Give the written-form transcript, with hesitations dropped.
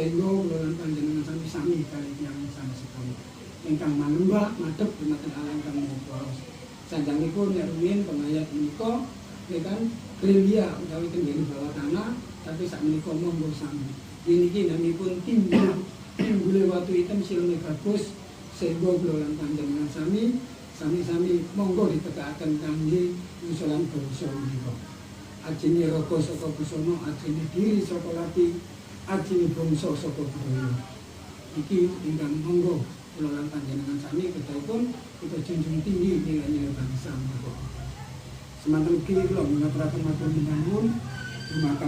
sehingga kula lan panjenengan sami-sami kalih tiyang sanes sedaya ingkang manembah madhep dumateng Allah ingkang Maha Kuwasa. Sanjangipun nek rumiyin pengayat menika nggih kan gerilya utawi tenggene bawah tanah, tapi sakmenika monggo sami. Niki namipun timbule watu hitam silene bagus sehingga kula lan panjenengan sami-sami monggo ditegakaken kangge ngusulan bangsa menika. Ajine raga saka busana, ajine diri saka lati, ajine bangsa saka budaya. Iki ingkang monggo kula lan panjenengan sami kedahipun kita junjung tinggi nilai-nilai bangsa menika. Semanten ugi kula ngaturaken matur nuwun dumateng